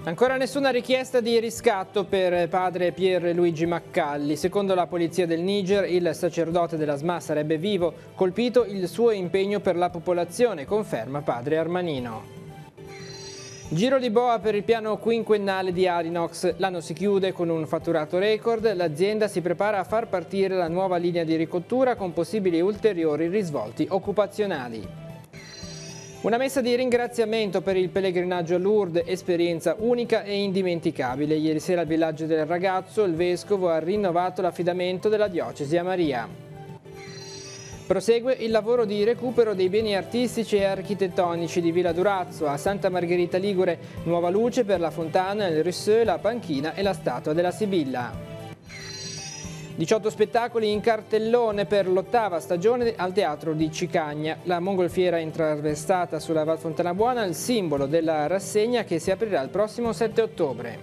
Ancora nessuna richiesta di riscatto per padre Pierluigi Maccalli. Secondo la polizia del Niger, il sacerdote della SMA sarebbe vivo, colpito il suo impegno per la popolazione, conferma padre Armanino. Giro di boa per il piano quinquennale di Addinox. L'anno si chiude con un fatturato record. L'azienda si prepara a far partire la nuova linea di ricottura con possibili ulteriori risvolti occupazionali. Una messa di ringraziamento per il pellegrinaggio a Lourdes, esperienza unica e indimenticabile. Ieri sera al villaggio del ragazzo il vescovo ha rinnovato l'affidamento della diocesi a Maria. Prosegue il lavoro di recupero dei beni artistici e architettonici di Villa Durazzo. A Santa Margherita Ligure, nuova luce per la fontana, il Risseux, la panchina e la statua della Sibilla. 18 spettacoli in cartellone per l'8ª stagione al Teatro di Cicagna. La mongolfiera intraversata sulla Val Fontana Buona, il simbolo della rassegna che si aprirà il prossimo 7 ottobre.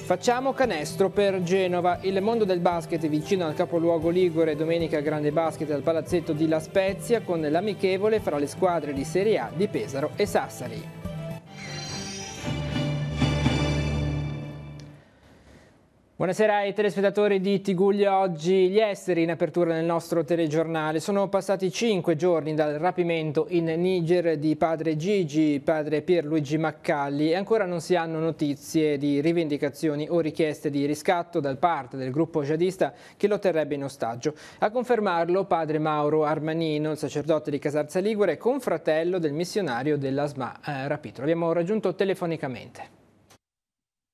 Facciamo canestro per Genova. Il mondo del basket vicino al capoluogo ligure, domenica grande basket al palazzetto di La Spezia con l'amichevole fra le squadre di Serie A di Pesaro e Sassari. Buonasera ai telespettatori di Tiguglio. Oggi gli esteri in apertura nel nostro telegiornale. Sono passati 5 giorni dal rapimento in Niger di padre Gigi, padre Pierluigi Maccalli, e ancora non si hanno notizie di rivendicazioni o richieste di riscatto da parte del gruppo jihadista che lo terrebbe in ostaggio. A confermarlo padre Mauro Armanino, il sacerdote di Casarza Ligure, confratello del missionario della SMA rapito. L'abbiamo raggiunto telefonicamente.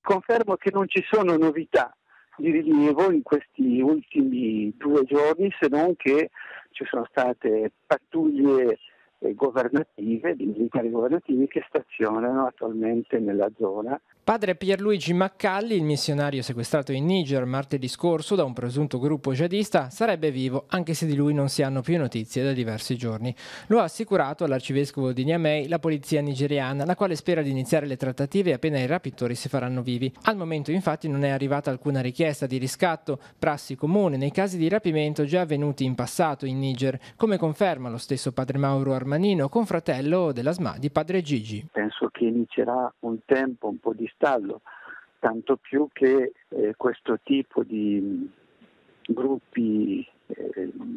Confermo che non ci sono novità di rilievo in questi ultimi 2 giorni, se non che ci sono state pattuglie governative, di militari governativi che stazionano attualmente nella zona. Padre Pierluigi Maccalli, il missionario sequestrato in Niger martedì scorso da un presunto gruppo jihadista, sarebbe vivo, anche se di lui non si hanno più notizie da diversi giorni. Lo ha assicurato all'arcivescovo di Niamey la polizia nigeriana, la quale spera di iniziare le trattative appena i rapitori si faranno vivi. Al momento infatti non è arrivata alcuna richiesta di riscatto, prassi comune nei casi di rapimento già avvenuti in passato in Niger, come conferma lo stesso padre Mauro Armanino, confratello della SMA di padre Gigi. Penso che inizierà un tempo un po' di stallo, tanto più che questo tipo di gruppi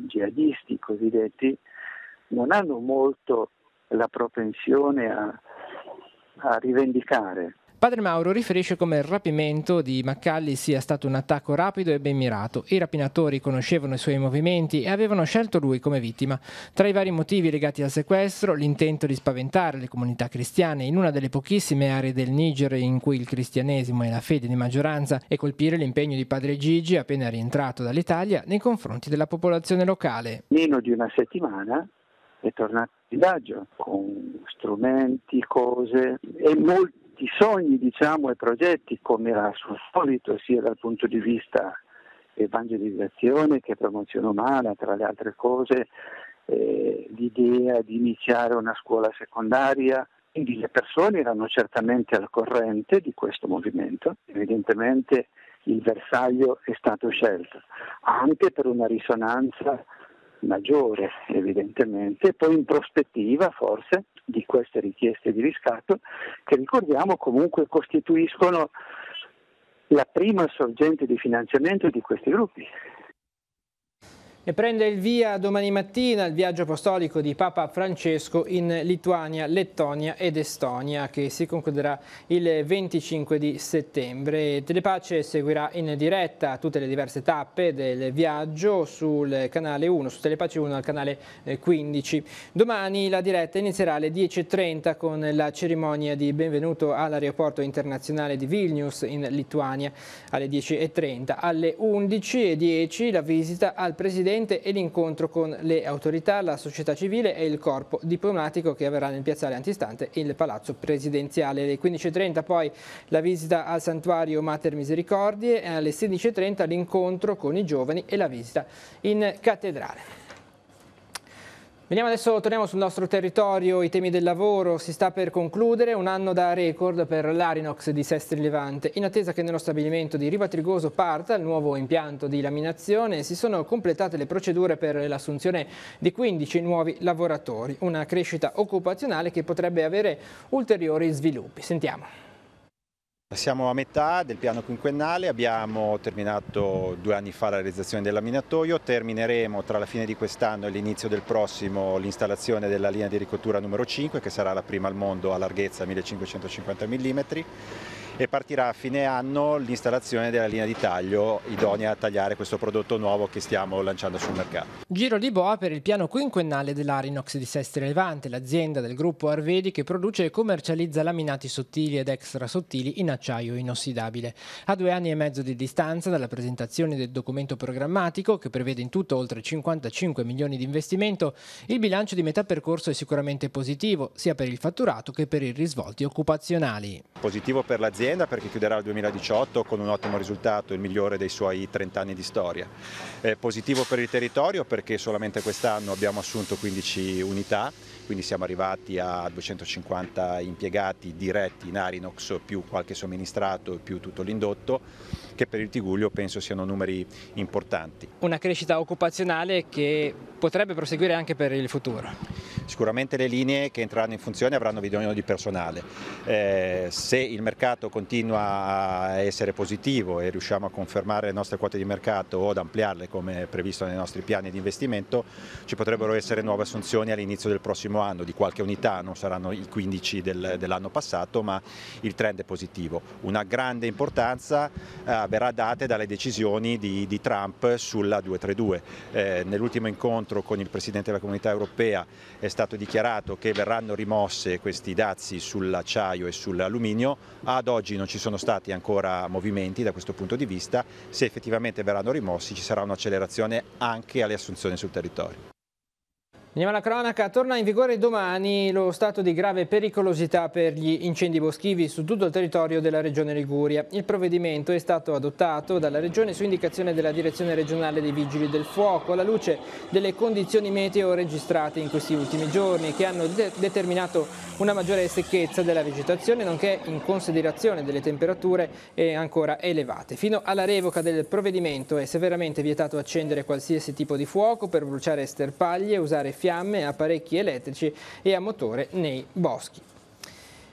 jihadisti cosiddetti non hanno molto la propensione a rivendicare. Padre Mauro riferisce come il rapimento di Maccalli sia stato un attacco rapido e ben mirato. I rapinatori conoscevano i suoi movimenti e avevano scelto lui come vittima. Tra i vari motivi legati al sequestro, l'intento di spaventare le comunità cristiane in una delle pochissime aree del Niger in cui il cristianesimo è la fede di maggioranza e colpire l'impegno di padre Gigi, appena rientrato dall'Italia, nei confronti della popolazione locale. Meno di una settimana è tornato in viaggio con strumenti, cose e molti sogni, e progetti, come era suo solito, sia dal punto di vista evangelizzazione che promozione umana, tra le altre cose, l'idea di iniziare una scuola secondaria. Quindi le persone erano certamente al corrente di questo movimento, evidentemente il bersaglio è stato scelto, anche per una risonanza maggiore evidentemente, poi in prospettiva forse di queste richieste di riscatto che, ricordiamo, comunque costituiscono la prima sorgente di finanziamento di questi gruppi. E prende il via domani mattina il viaggio apostolico di Papa Francesco in Lituania, Lettonia ed Estonia, che si concluderà il 25 di settembre. Telepace seguirà in diretta tutte le diverse tappe del viaggio sul canale 1, su Telepace 1 al canale 15. Domani la diretta inizierà alle 10:30 con la cerimonia di benvenuto all'aeroporto internazionale di Vilnius in Lituania alle 10:30. Alle 11:10 la visita al presidente e l'incontro con le autorità, la società civile e il corpo diplomatico che avverrà nel piazzale antistante il Palazzo Presidenziale. Alle 15:30 poi la visita al santuario Mater Misericordiae e alle 16:30 l'incontro con i giovani e la visita in cattedrale. Torniamo sul nostro territorio, i temi del lavoro. Si sta per concludere un anno da record per l'Addinox di Sestri Levante. In attesa che nello stabilimento di Riva Trigoso parta il nuovo impianto di laminazione, si sono completate le procedure per l'assunzione di 15 nuovi lavoratori. Una crescita occupazionale che potrebbe avere ulteriori sviluppi. Sentiamo. Siamo a metà del piano quinquennale, abbiamo terminato 2 anni fa la realizzazione del laminatoio, termineremo tra la fine di quest'anno e l'inizio del prossimo l'installazione della linea di ricottura numero 5, che sarà la prima al mondo a larghezza 1550 mm, e partirà a fine anno l'installazione della linea di taglio idonea a tagliare questo prodotto nuovo che stiamo lanciando sul mercato. Giro di boa per il piano quinquennale dell'Arinox di Sestri Levante, l'azienda del gruppo Arvedi che produce e commercializza laminati sottili ed extra sottili in acciaio inossidabile. A 2 anni e mezzo di distanza dalla presentazione del documento programmatico, che prevede in tutto oltre 55 milioni di investimento, il bilancio di metà percorso è sicuramente positivo, sia per il fatturato che per i risvolti occupazionali. Positivo per l'azienda perché chiuderà il 2018 con un ottimo risultato, il migliore dei suoi 30 anni di storia. Positivo per il territorio perché solamente quest'anno abbiamo assunto 15 unità, quindi siamo arrivati a 250 impiegati diretti in Arinox più qualche somministrato e più tutto l'indotto, che per il Tigullio penso siano numeri importanti. Una crescita occupazionale che potrebbe proseguire anche per il futuro. Sicuramente le linee che entreranno in funzione avranno bisogno di personale. Se il mercato continua a essere positivo e riusciamo a confermare le nostre quote di mercato o ad ampliarle come previsto nei nostri piani di investimento, ci potrebbero essere nuove assunzioni all'inizio del prossimo anno, di qualche unità, non saranno i 15 dell'anno passato, ma il trend è positivo. Una grande importanza verrà data dalle decisioni di Trump sulla 232. Nell'ultimo incontro con il Presidente della Comunità Europea è stato dichiarato che verranno rimosse questi dazi sull'acciaio e sull'alluminio. Ad oggi non ci sono stati ancora movimenti da questo punto di vista. Se effettivamente verranno rimossi ci sarà un'accelerazione anche alle assunzioni sul territorio. Andiamo alla cronaca, torna in vigore domani lo stato di grave pericolosità per gli incendi boschivi su tutto il territorio della Regione Liguria. Il provvedimento è stato adottato dalla Regione su indicazione della Direzione regionale dei Vigili del Fuoco alla luce delle condizioni meteo registrate in questi ultimi giorni che hanno determinato una maggiore secchezza della vegetazione nonché in considerazione delle temperature ancora elevate. Fino alla revoca del provvedimento è severamente vietato accendere qualsiasi tipo di fuoco per bruciare sterpaglie, usare fiamme, apparecchi elettrici e a motore nei boschi.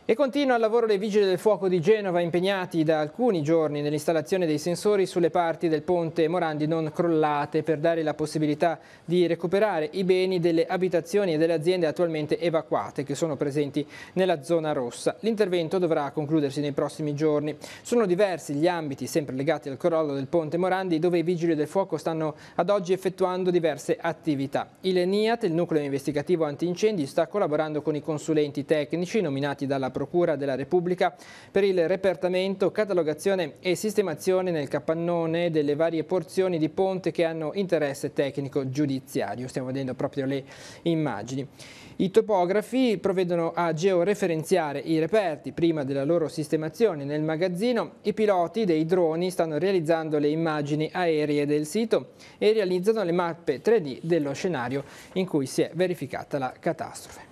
E continua il lavoro dei Vigili del Fuoco di Genova impegnati da alcuni giorni nell'installazione dei sensori sulle parti del ponte Morandi non crollate per dare la possibilità di recuperare i beni delle abitazioni e delle aziende attualmente evacuate che sono presenti nella zona rossa. L'intervento dovrà concludersi nei prossimi giorni. Sono diversi gli ambiti sempre legati al crollo del ponte Morandi dove i Vigili del Fuoco stanno ad oggi effettuando diverse attività. Il NIAT, il nucleo investigativo antincendi, sta collaborando con i consulenti tecnici nominati dalla Procura della Repubblica per il repertamento, catalogazione e sistemazione nel capannone delle varie porzioni di ponte che hanno interesse tecnico giudiziario. Stiamo vedendo proprio le immagini. I topografi provvedono a georeferenziare i reperti prima della loro sistemazione nel magazzino. I piloti dei droni stanno realizzando le immagini aeree del sito e realizzano le mappe 3D dello scenario in cui si è verificata la catastrofe.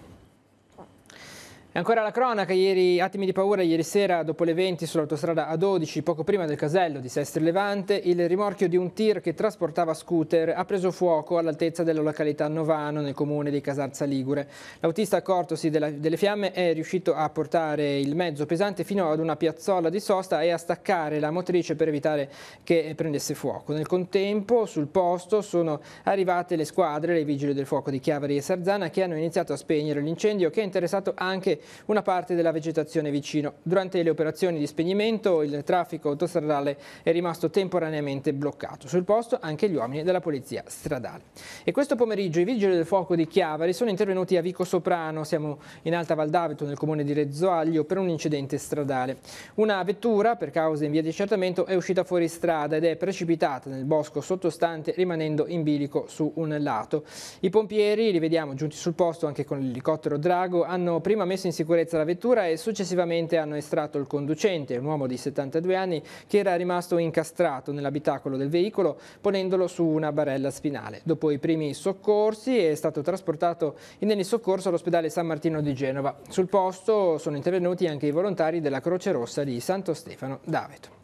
E ancora la cronaca, attimi di paura ieri sera dopo le 20 sull'autostrada A12, poco prima del casello di Sestri Levante, il rimorchio di un tir che trasportava scooter ha preso fuoco all'altezza della località Novano nel comune di Casarza Ligure. L'autista accortosi delle fiamme è riuscito a portare il mezzo pesante fino ad una piazzola di sosta e a staccare la motrice per evitare che prendesse fuoco. Nel contempo sul posto sono arrivate le squadre, i Vigili del Fuoco di Chiavari e Sarzana che hanno iniziato a spegnere l'incendio che ha interessato anche una parte della vegetazione vicino. Durante le operazioni di spegnimento il traffico autostradale è rimasto temporaneamente bloccato. Sul posto anche gli uomini della polizia stradale. E questo pomeriggio i Vigili del Fuoco di Chiavari sono intervenuti a Vico Soprano, siamo in Alta Val d'Aveto nel comune di Rezzoaglio, per un incidente stradale. Una vettura per cause in via di accertamento è uscita fuori strada ed è precipitata nel bosco sottostante rimanendo in bilico su un lato. I pompieri, li vediamo giunti sul posto anche con l'elicottero Drago, hanno prima messo in sicurezza la vettura e successivamente hanno estratto il conducente, un uomo di 72 anni che era rimasto incastrato nell'abitacolo del veicolo ponendolo su una barella spinale. Dopo i primi soccorsi è stato trasportato in soccorso all'ospedale San Martino di Genova. Sul posto sono intervenuti anche i volontari della Croce Rossa di Santo Stefano d'Aveto.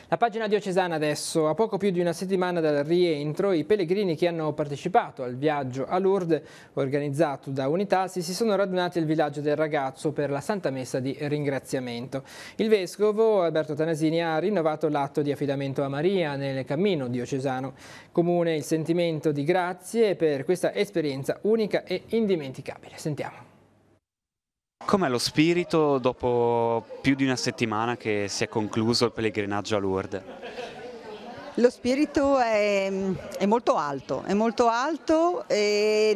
La pagina diocesana adesso, a poco più di una settimana dal rientro, i pellegrini che hanno partecipato al viaggio a Lourdes organizzato da Unitas si sono radunati al villaggio del Ragazzo per la Santa Messa di ringraziamento. Il vescovo Alberto Tanasini ha rinnovato l'atto di affidamento a Maria nel cammino diocesano. Comune il sentimento di grazie per questa esperienza unica e indimenticabile. Sentiamo. Com'è lo spirito dopo più di una settimana che si è concluso il pellegrinaggio a Lourdes? Lo spirito è molto alto e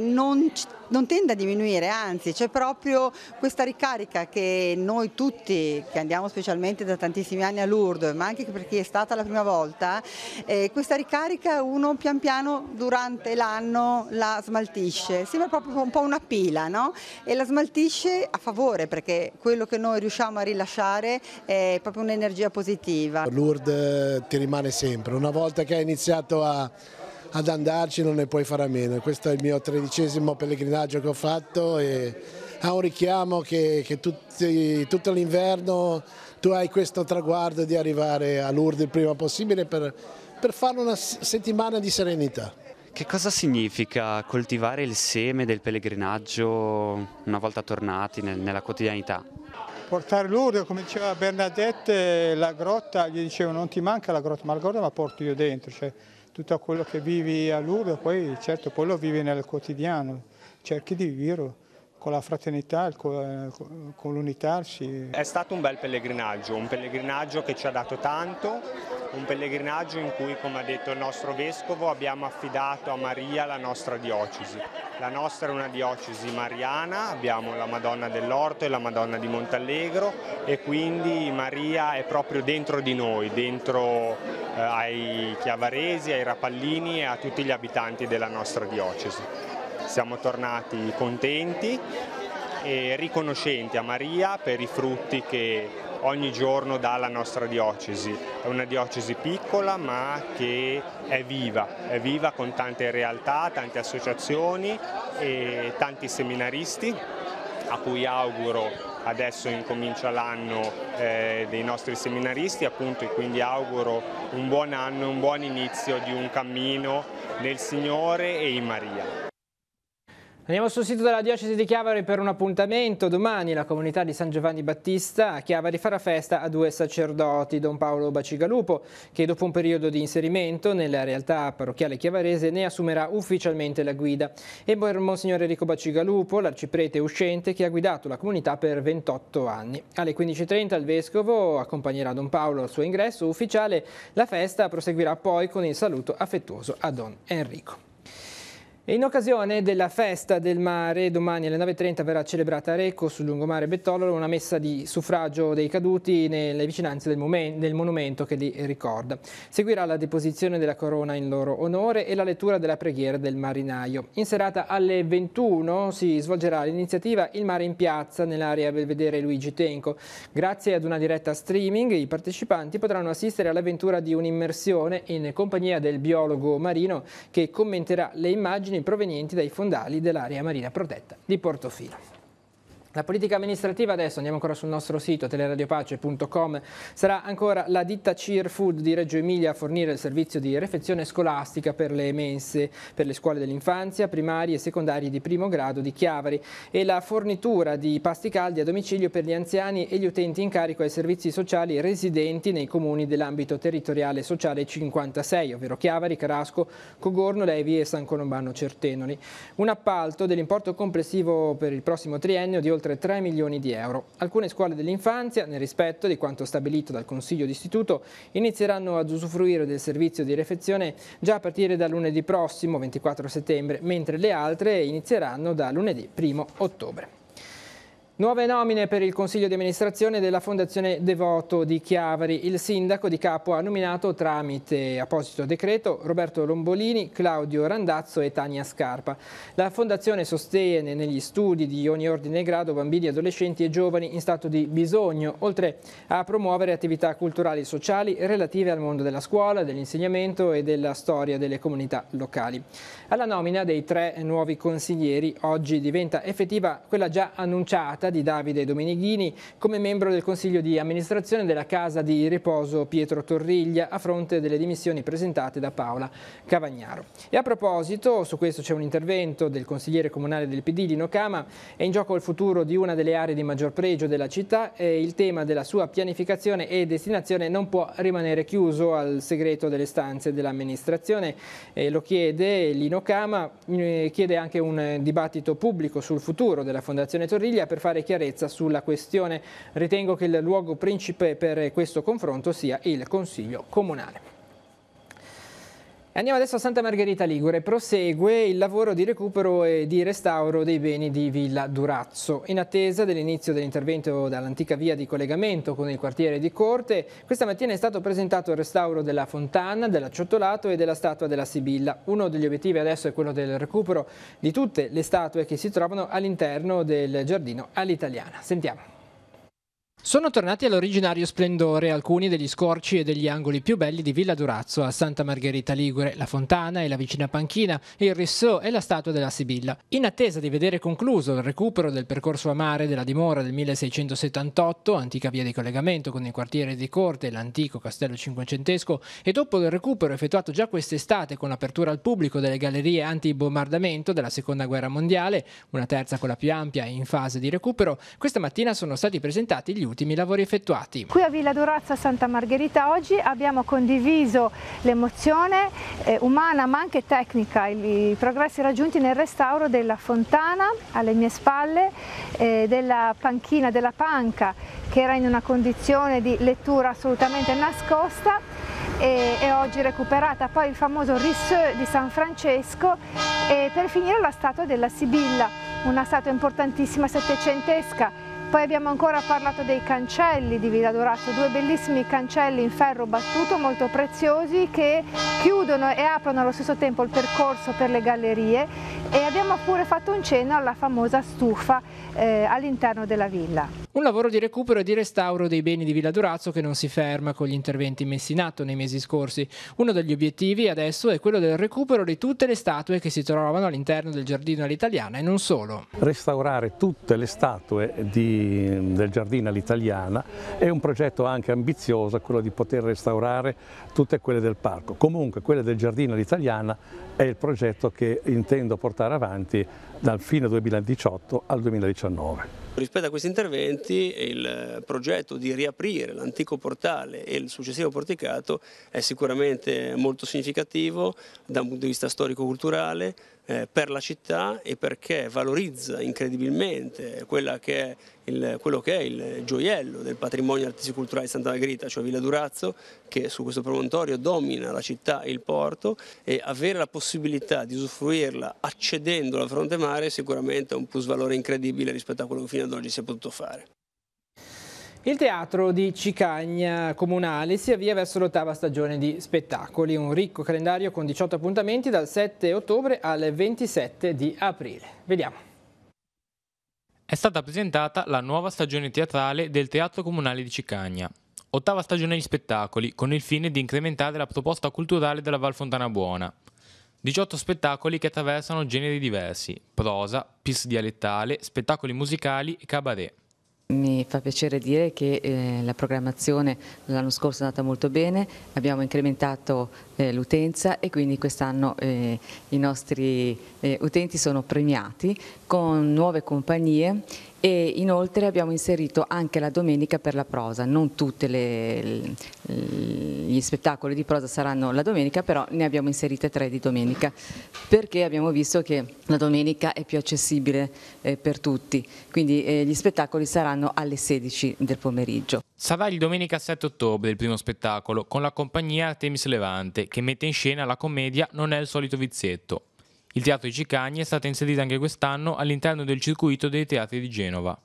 non tende a diminuire, anzi c'è proprio questa ricarica che noi tutti, che andiamo specialmente da tantissimi anni a Lourdes, ma anche per chi è stata la prima volta, questa ricarica uno pian piano durante l'anno la smaltisce, sembra proprio un po' una pila, no? E la smaltisce a favore, perché quello che noi riusciamo a rilasciare è proprio un'energia positiva. Lourdes ti rimane sempre, una volta che hai iniziato ad andarci non ne puoi fare a meno. Questo è il mio 13° pellegrinaggio che ho fatto e ha un richiamo che tutto l'inverno tu hai questo traguardo di arrivare a Lourdes il prima possibile per fare una settimana di serenità. Che cosa significa coltivare il seme del pellegrinaggio una volta tornati nella quotidianità? Portare Lourdes, come diceva Bernadette, la grotta, gli dicevano non ti manca la grotta, ma la grotta la porto io dentro, cioè tutto quello che vivi a Lourdes, poi certo poi lo vivi nel quotidiano, cerchi di viverlo con la fraternità, con l'unitarsi. È stato un bel pellegrinaggio, un pellegrinaggio che ci ha dato tanto, un pellegrinaggio in cui, come ha detto il nostro vescovo, abbiamo affidato a Maria la nostra diocesi. La nostra è una diocesi mariana, abbiamo la Madonna dell'Orto e la Madonna di Montallegro e quindi Maria è proprio dentro di noi, dentro ai chiavaresi, ai rapallini e a tutti gli abitanti della nostra diocesi. Siamo tornati contenti e riconoscenti a Maria per i frutti che ogni giorno dà la nostra diocesi. È una diocesi piccola ma che è viva con tante realtà, tante associazioni e tanti seminaristi a cui auguro, adesso incomincia l'anno dei nostri seminaristi appunto, e quindi auguro un buon anno, un buon inizio di un cammino nel Signore e in Maria. Andiamo sul sito della Diocesi di Chiavari per un appuntamento. Domani la comunità di San Giovanni Battista a Chiavari farà festa a 2 sacerdoti, Don Paolo Bacigalupo, che dopo un periodo di inserimento nella realtà parrocchiale chiavarese ne assumerà ufficialmente la guida, e Monsignor Enrico Bacigalupo, l'arciprete uscente che ha guidato la comunità per 28 anni. Alle 15:30 il vescovo accompagnerà Don Paolo al suo ingresso ufficiale. La festa proseguirà poi con il saluto affettuoso a Don Enrico. In occasione della festa del mare, domani alle 9:30 verrà celebrata a Recco, sul lungomare Bettololo, una messa di suffragio dei caduti nelle vicinanze del monumento che li ricorda. Seguirà la deposizione della corona in loro onore e la lettura della preghiera del marinaio. In serata alle 21 si svolgerà l'iniziativa Il mare in piazza nell'area Belvedere Luigi Tenco. Grazie ad una diretta streaming i partecipanti potranno assistere all'avventura di un'immersione in compagnia del biologo marino che commenterà le immagini provenienti dai fondali dell'area marina protetta di Portofino. La politica amministrativa adesso, andiamo ancora sul nostro sito teleradiopace.com, sarà ancora la ditta CIR Food di Reggio Emilia a fornire il servizio di refezione scolastica per le mense per le scuole dell'infanzia, primarie e secondarie di primo grado di Chiavari, e la fornitura di pasti caldi a domicilio per gli anziani e gli utenti in carico ai servizi sociali residenti nei comuni dell'ambito territoriale sociale 56, ovvero Chiavari, Carasco, Cogorno, Levi e San Colombano Certenoli. Un appalto dell'importo complessivo per il prossimo triennio di oltre 3 milioni di euro. Alcune scuole dell'infanzia, nel rispetto di quanto stabilito dal Consiglio d'Istituto, inizieranno ad usufruire del servizio di refezione già a partire da lunedì prossimo, 24 settembre, mentre le altre inizieranno da lunedì 1 ottobre. Nuove nomine per il Consiglio di amministrazione della Fondazione Devoto di Chiavari. Il sindaco di Capo ha nominato tramite apposito decreto Roberto Lombolini, Claudio Randazzo e Tania Scarpa. La Fondazione sostiene negli studi di ogni ordine e grado bambini, adolescenti e giovani in stato di bisogno, oltre a promuovere attività culturali e sociali relative al mondo della scuola, dell'insegnamento e della storia delle comunità locali. Alla nomina dei 3 nuovi consiglieri oggi diventa effettiva quella già annunciata nominata di Davide Domenighini come membro del Consiglio di amministrazione della Casa di Riposo Pietro Torriglia a fronte delle dimissioni presentate da Paola Cavagnaro. E a proposito, su questo c'è un intervento del consigliere comunale del PD Lino Cama. È in gioco il futuro di una delle aree di maggior pregio della città e il tema della sua pianificazione e destinazione non può rimanere chiuso al segreto delle stanze dell'amministrazione. Lo chiede Lino Cama, chiede anche un dibattito pubblico sul futuro della Fondazione Torriglia per fare chiarezza sulla questione. Ritengo che il luogo principe per questo confronto sia il Consiglio Comunale. Andiamo adesso a Santa Margherita Ligure. Prosegue il lavoro di recupero e di restauro dei beni di Villa Durazzo. In attesa dell'inizio dell'intervento dall'antica via di collegamento con il quartiere di Corte, questa mattina è stato presentato il restauro della fontana, dell'acciottolato e della statua della Sibilla. Uno degli obiettivi adesso è quello del recupero di tutte le statue che si trovano all'interno del giardino all'italiana. Sentiamo. Sono tornati all'originario splendore alcuni degli scorci e degli angoli più belli di Villa Durazzo a Santa Margherita Ligure, la fontana e la vicina panchina, il Rissò e la statua della Sibilla. In attesa di vedere concluso il recupero del percorso a mare della dimora del 1678, antica via di collegamento con il quartiere di Corte e l'antico castello cinquecentesco, e dopo il recupero effettuato già quest'estate con l'apertura al pubblico delle gallerie anti-bombardamento della Seconda Guerra Mondiale, una terza quella più ampia e in fase di recupero, questa mattina sono stati presentati gli ultimi lavori effettuati. Qui a Villa Durazzo a Santa Margherita oggi abbiamo condiviso l'emozione umana ma anche tecnica, i progressi raggiunti nel restauro della fontana alle mie spalle, della panchina, della panca che era in una condizione di lettura assolutamente nascosta e oggi recuperata, poi il famoso Rissò di San Francesco e per finire la statua della Sibilla, una statua importantissima settecentesca. Poi abbiamo ancora parlato dei cancelli di Villa Durazzo, due bellissimi cancelli in ferro battuto molto preziosi che chiudono e aprono allo stesso tempo il percorso per le gallerie e abbiamo pure fatto un cenno alla famosa stufa all'interno della villa. Un lavoro di recupero e di restauro dei beni di Villa Durazzo che non si ferma con gli interventi messi in atto nei mesi scorsi. Uno degli obiettivi adesso è quello del recupero di tutte le statue che si trovano all'interno del giardino all'italiana e non solo. Restaurare tutte le statue del giardino all'italiana è un progetto anche ambizioso, quello di poter restaurare tutte quelle del parco. Comunque quelle del giardino all'italiana è il progetto che intendo portare avanti dal fine 2018 al 2019. Rispetto a questi interventi il progetto di riaprire l'antico portale e il successivo porticato è sicuramente molto significativo da un punto di vista storico-culturale per la città e perché valorizza incredibilmente quello che è il gioiello del patrimonio artistico-culturale di Santa Margherita, cioè Villa Durazzo, che su questo promontorio domina la città e il porto, e avere la possibilità di usufruirla accedendo alla fronte mare è sicuramente un plusvalore incredibile rispetto a quello che fino ad oggi si è potuto fare. Il teatro di Cicagna Comunale si avvia verso l'8ª stagione di spettacoli, un ricco calendario con 18 appuntamenti dal 7 ottobre al 27 di aprile. Vediamo. È stata presentata la nuova stagione teatrale del Teatro Comunale di Cicagna. 8ª stagione di spettacoli, con il fine di incrementare la proposta culturale della Val Fontana Buona. 18 spettacoli che attraversano generi diversi: prosa, pis dialettale, spettacoli musicali e cabaret. Mi fa piacere dire che la programmazione l'anno scorso è andata molto bene, abbiamo incrementato l'utenza e quindi quest'anno i nostri utenti sono premiati con nuove compagnie e inoltre abbiamo inserito anche la domenica per la prosa. Non tutti gli spettacoli di prosa saranno la domenica, però ne abbiamo inserite 3 di domenica perché abbiamo visto che la domenica è più accessibile per tutti, quindi gli spettacoli saranno alle 16 del pomeriggio. Sarà il domenica 7 ottobre il primo spettacolo con la compagnia Artemis Levante che mette in scena la commedia Non è il solito vizietto. Il Teatro di Cicagna è stato inserito anche quest'anno all'interno del circuito dei teatri di Genova.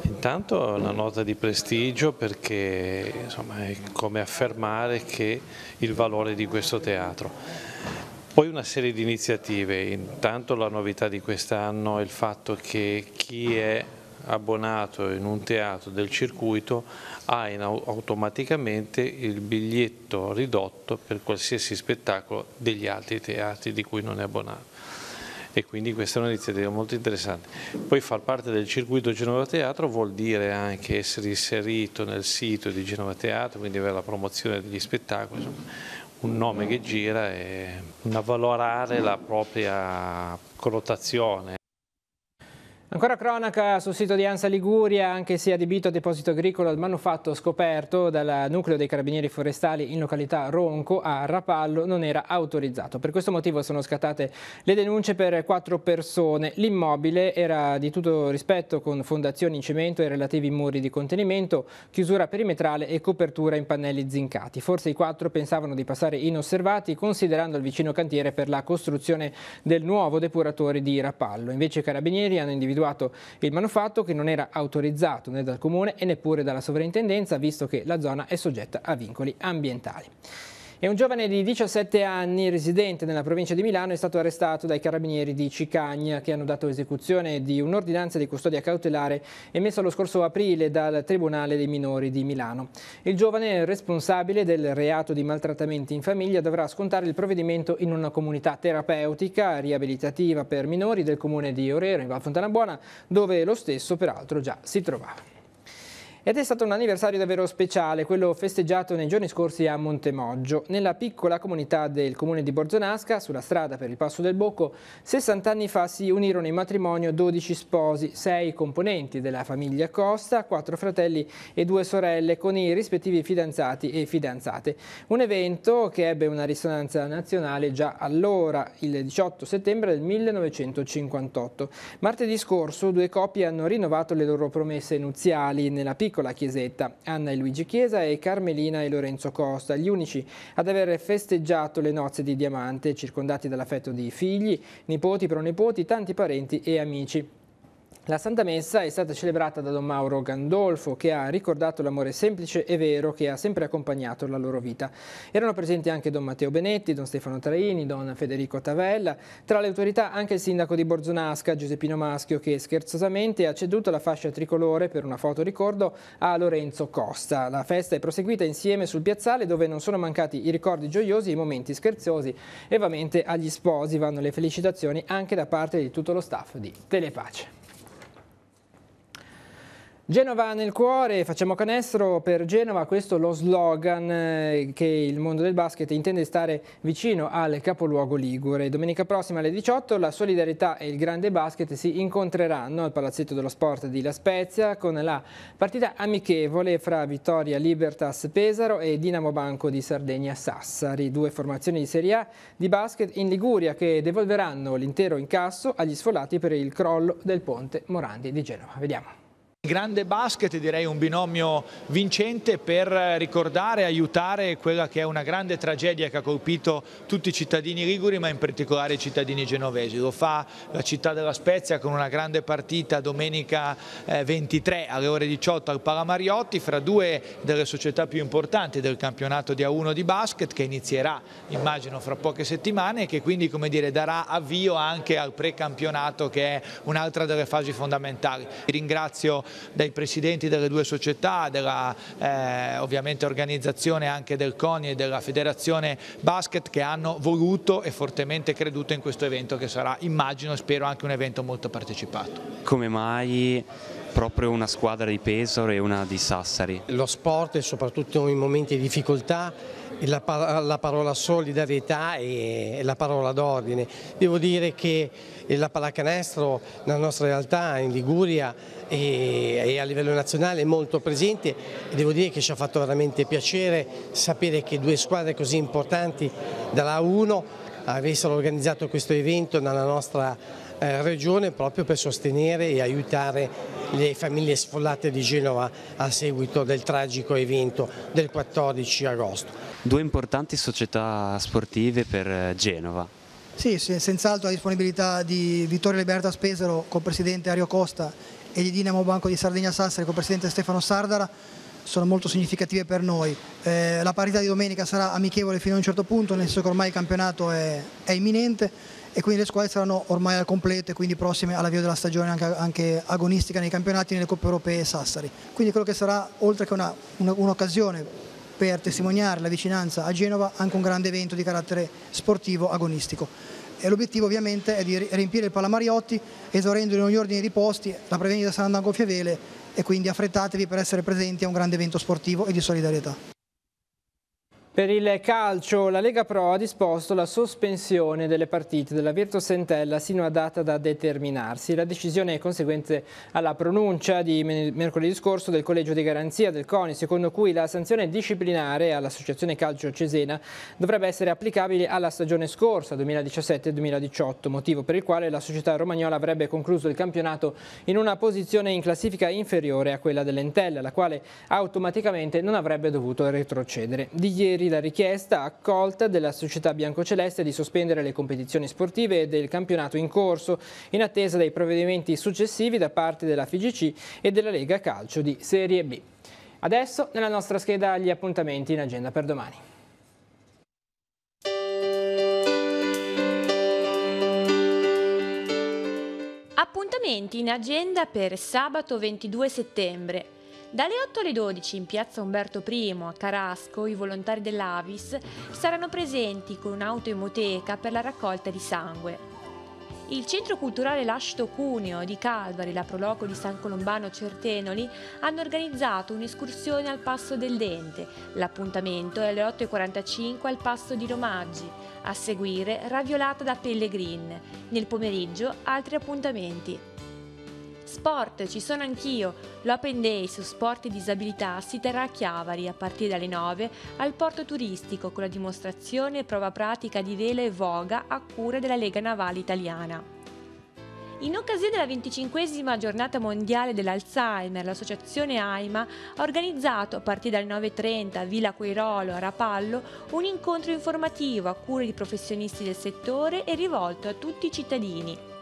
Intanto una nota di prestigio perché insomma, è come affermare che il valore di questo teatro. Poi una serie di iniziative, intanto la novità di quest'anno è il fatto che chi è abbonato in un teatro del circuito ha automaticamente il biglietto ridotto per qualsiasi spettacolo degli altri teatri di cui non è abbonato. e quindi questa è un'iniziativa molto interessante. Poi far parte del circuito Genova Teatro vuol dire anche essere inserito nel sito di Genova Teatro, quindi avere la promozione degli spettacoli, insomma, un nome che gira e avvalorare la propria connotazione. Ancora cronaca sul sito di ANSA Liguria, anche se adibito a deposito agricolo al manufatto scoperto dal nucleo dei carabinieri forestali in località Ronco a Rapallo non era autorizzato. Per questo motivo sono scattate le denunce per 4 persone. L'immobile era di tutto rispetto con fondazioni in cemento e relativi muri di contenimento, chiusura perimetrale e copertura in pannelli zincati. Forse i 4 pensavano di passare inosservati considerando il vicino cantiere per la costruzione del nuovo depuratore di Rapallo. Invece i carabinieri hanno individuato il manufatto che non era autorizzato né dal comune e neppure dalla sovrintendenza, visto che la zona è soggetta a vincoli ambientali. E un giovane di 17 anni, residente nella provincia di Milano, è stato arrestato dai carabinieri di Cicagna, che hanno dato esecuzione di un'ordinanza di custodia cautelare emessa lo scorso aprile dal Tribunale dei minori di Milano. Il giovane, responsabile del reato di maltrattamenti in famiglia, dovrà scontare il provvedimento in una comunità terapeutica riabilitativa per minori del comune di Orero, in Val Fontanabuona, dove lo stesso peraltro già si trovava. Ed è stato un anniversario davvero speciale, quello festeggiato nei giorni scorsi a Montemoggio. Nella piccola comunità del comune di Borzonasca, sulla strada per il Passo del Bocco, 60 anni fa si unirono in matrimonio 12 sposi, 6 componenti della famiglia Costa, 4 fratelli e 2 sorelle con i rispettivi fidanzati e fidanzate. Un evento che ebbe una risonanza nazionale già allora, il 18 settembre del 1958. Martedì scorso 2 coppie hanno rinnovato le loro promesse nuziali nella piccola chiesetta. Anna e Luigi Chiesa e Carmelina e Lorenzo Costa, gli unici ad aver festeggiato le nozze di diamante, circondati dall'affetto di figli, nipoti, pronipoti, tanti parenti e amici. La Santa Messa è stata celebrata da Don Mauro Gandolfo, che ha ricordato l'amore semplice e vero che ha sempre accompagnato la loro vita. Erano presenti anche Don Matteo Benetti, Don Stefano Traini, Don Federico Tavella. Tra le autorità anche il sindaco di Borzonasca, Giuseppino Maschio, che scherzosamente ha ceduto la fascia tricolore per una foto ricordo a Lorenzo Costa. La festa è proseguita insieme sul piazzale, dove non sono mancati i ricordi gioiosi e i momenti scherzosi, e ovviamente agli sposi vanno le felicitazioni anche da parte di tutto lo staff di Telepace. Genova nel cuore, facciamo canestro per Genova, questo è lo slogan che il mondo del basket intende stare vicino al capoluogo ligure. Domenica prossima alle 18 la solidarietà e il grande basket si incontreranno al Palazzetto dello Sport di La Spezia con la partita amichevole fra Vittoria Libertas Pesaro e Dinamo Banco di Sardegna Sassari, 2 formazioni di Serie A di basket in Liguria che devolveranno l'intero incasso agli sfollati per il crollo del ponte Morandi di Genova. Vediamo. Grande basket, direi un binomio vincente per ricordare e aiutare quella che è una grande tragedia che ha colpito tutti i cittadini liguri, ma in particolare i cittadini genovesi. Lo fa la città della Spezia con una grande partita domenica 23 alle ore 18 al Palamariotti fra 2 delle società più importanti del campionato di A1 di basket, che inizierà immagino fra poche settimane e che quindi, come dire, darà avvio anche al precampionato, che è un'altra delle fasi fondamentali. Ringrazio dai presidenti delle 2 società, della ovviamente organizzazione anche del CONI e della Federazione Basket, che hanno voluto e fortemente creduto in questo evento, che sarà, immagino, spero anche un evento molto partecipato. Come mai proprio una squadra di Pesaro e una di Sassari? Lo sport, soprattutto in momenti di difficoltà, la parola solidarietà e la parola d'ordine. Devo dire che la pallacanestro nella nostra realtà in Liguria e a livello nazionale è molto presente, e devo dire che ci ha fatto veramente piacere sapere che 2 squadre così importanti dalla A1 avessero organizzato questo evento nella nostra regione, proprio per sostenere e aiutare le famiglie sfollate di Genova a seguito del tragico evento del 14 agosto. 2 importanti società sportive per Genova. Sì, senz'altro la disponibilità di Vittorio Libertas Pesaro col presidente Ario Costa e di Dinamo Banco di Sardegna Sassari col presidente Stefano Sardara sono molto significative per noi. La partita di domenica sarà amichevole fino a un certo punto, nel senso che ormai il campionato è imminente e quindi le squadre saranno ormai al completo e quindi prossime all'avvio della stagione anche agonistica nei campionati, nelle coppe europee Sassari. Quindi quello che sarà, oltre che un'occasione per testimoniare la vicinanza a Genova, anche un grande evento di carattere sportivo agonistico. e l'obiettivo ovviamente è di riempire il Palamariotti esaurendo negli ordini di posti, la prevendita sarà andando a gonfie vele e quindi affrettatevi per essere presenti a un grande evento sportivo e di solidarietà. Per il calcio, la Lega Pro ha disposto la sospensione delle partite della Virtus Entella sino a data da determinarsi. La decisione è conseguente alla pronuncia di mercoledì scorso del Collegio di Garanzia del CONI, secondo cui la sanzione disciplinare all'Associazione Calcio Cesena dovrebbe essere applicabile alla stagione scorsa, 2017-2018, motivo per il quale la società romagnola avrebbe concluso il campionato in una posizione in classifica inferiore a quella dell'Entella, la quale automaticamente non avrebbe dovuto retrocedere. Di ieri la richiesta accolta della società biancoceleste di sospendere le competizioni sportive e del campionato in corso in attesa dei provvedimenti successivi da parte della FIGC e della Lega Calcio di Serie B. Adesso nella nostra scheda gli appuntamenti in agenda per domani. Appuntamenti in agenda per sabato 22 settembre. Dalle 8 alle 12 in piazza Umberto I a Carasco i volontari dell'Avis saranno presenti con un'autoemoteca per la raccolta di sangue. Il Centro Culturale Lascito Cuneo di Calvari e la Proloco di San Colombano Certenoli hanno organizzato un'escursione al Passo del Dente. L'appuntamento è alle 8:45 al Passo di Romaggi. A seguire Raviolata da Pellegrin. Nel pomeriggio altri appuntamenti. Sport, ci sono anch'io. L'Open Day su sport e disabilità si terrà a Chiavari a partire dalle 9 al porto turistico con la dimostrazione e prova pratica di vela e voga a cura della Lega Navale Italiana. In occasione della 25esima giornata mondiale dell'Alzheimer, l'associazione AIMA ha organizzato a partire dalle 9:30 a Villa Quairolo a Rapallo un incontro informativo a cura di professionisti del settore e rivolto a tutti i cittadini.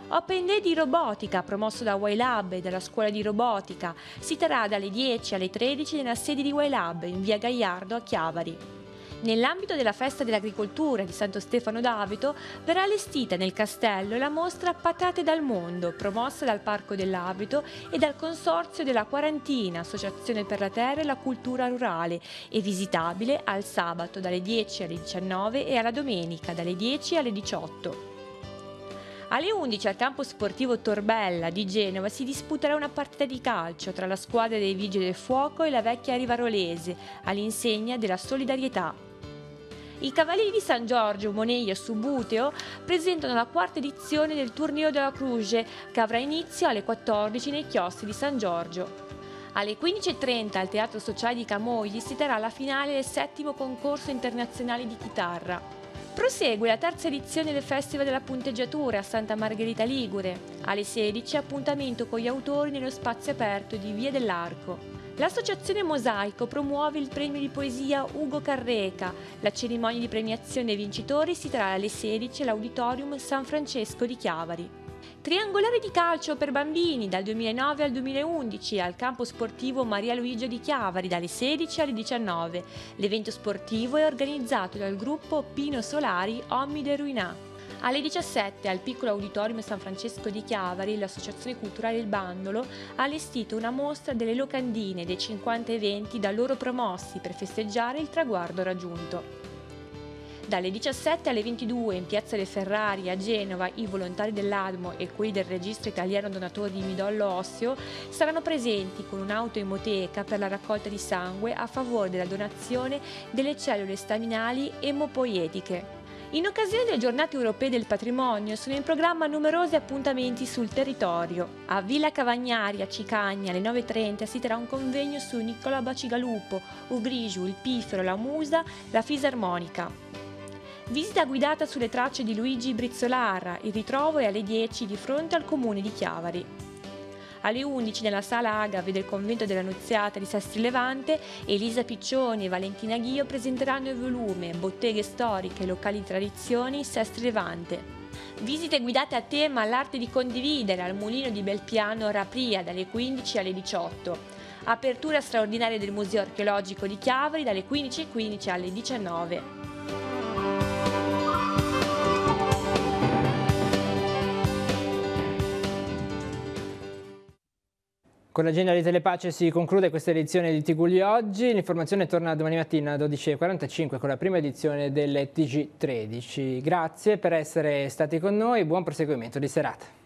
Open Day di robotica promosso da YLab e dalla scuola di robotica si terrà dalle 10 alle 13 nella sede di YLab in via Gaiardo a Chiavari. Nell'ambito della festa dell'agricoltura di Santo Stefano d'Avito verrà allestita nel castello la mostra Patate dal mondo, promossa dal Parco dell'Avito e dal Consorzio della Quarantina, Associazione per la Terra e la Cultura Rurale, e visitabile al sabato dalle 10 alle 19 e alla domenica dalle 10 alle 18. Alle 11 al campo sportivo Torbella di Genova si disputerà una partita di calcio tra la squadra dei Vigili del Fuoco e la vecchia Rivarolese, all'insegna della solidarietà. I Cavalieri di San Giorgio, Moneglia e Subuteo presentano la quarta edizione del Torneo della Croce, che avrà inizio alle 14 nei chioschi di San Giorgio. Alle 15:30 al Teatro Sociale di Camogli si terrà la finale del 7° concorso internazionale di chitarra. Prosegue la terza edizione del Festival della Punteggiatura a Santa Margherita Ligure. Alle 16 appuntamento con gli autori nello spazio aperto di Via dell'Arco. L'associazione Mosaico promuove il premio di poesia Ugo Carreca. La cerimonia di premiazione dei vincitori si terrà alle 16 all'Auditorium San Francesco di Chiavari. Triangolare di calcio per bambini dal 2009 al 2011 al campo sportivo Maria Luigia di Chiavari dalle 16 alle 19. L'evento sportivo è organizzato dal gruppo Pino Solari Omide Ruinà. Alle 17 al piccolo auditorium San Francesco di Chiavari l'associazione culturale Il Bandolo ha allestito una mostra delle locandine dei 50 eventi da loro promossi per festeggiare il traguardo raggiunto. Dalle 17 alle 22 in Piazza dei Ferrari a Genova i volontari dell'ADMO e quelli del Registro Italiano Donatori di Midollo Osseo saranno presenti con un'autoemoteca per la raccolta di sangue a favore della donazione delle cellule staminali emopoietiche. In occasione delle giornate europee del patrimonio sono in programma numerosi appuntamenti sul territorio. A Villa Cavagnari a Cicagna alle 9:30 si terrà un convegno su Niccolò Bacigalupo, Ugrigiu, il Piffero, la Musa, la Fisarmonica. Visita guidata sulle tracce di Luigi Brizzolara, il ritrovo è alle 10 di fronte al comune di Chiavari. Alle 11 nella sala Agave del convento della Nunziata di Sestri Levante, Elisa Piccioni e Valentina Ghio presenteranno il volume Botteghe storiche e locali di tradizioni Sestri Levante. Visite guidate a tema l'arte di condividere al mulino di Belpiano Rapria dalle 15 alle 18. Apertura straordinaria del Museo Archeologico di Chiavari dalle 15:15 alle 19. Con l'agenda di Telepace si conclude questa edizione di TG Gulli oggi. L'informazione torna domani mattina alle 12:45 con la prima edizione del TG13. Grazie per essere stati con noi, buon proseguimento di serata.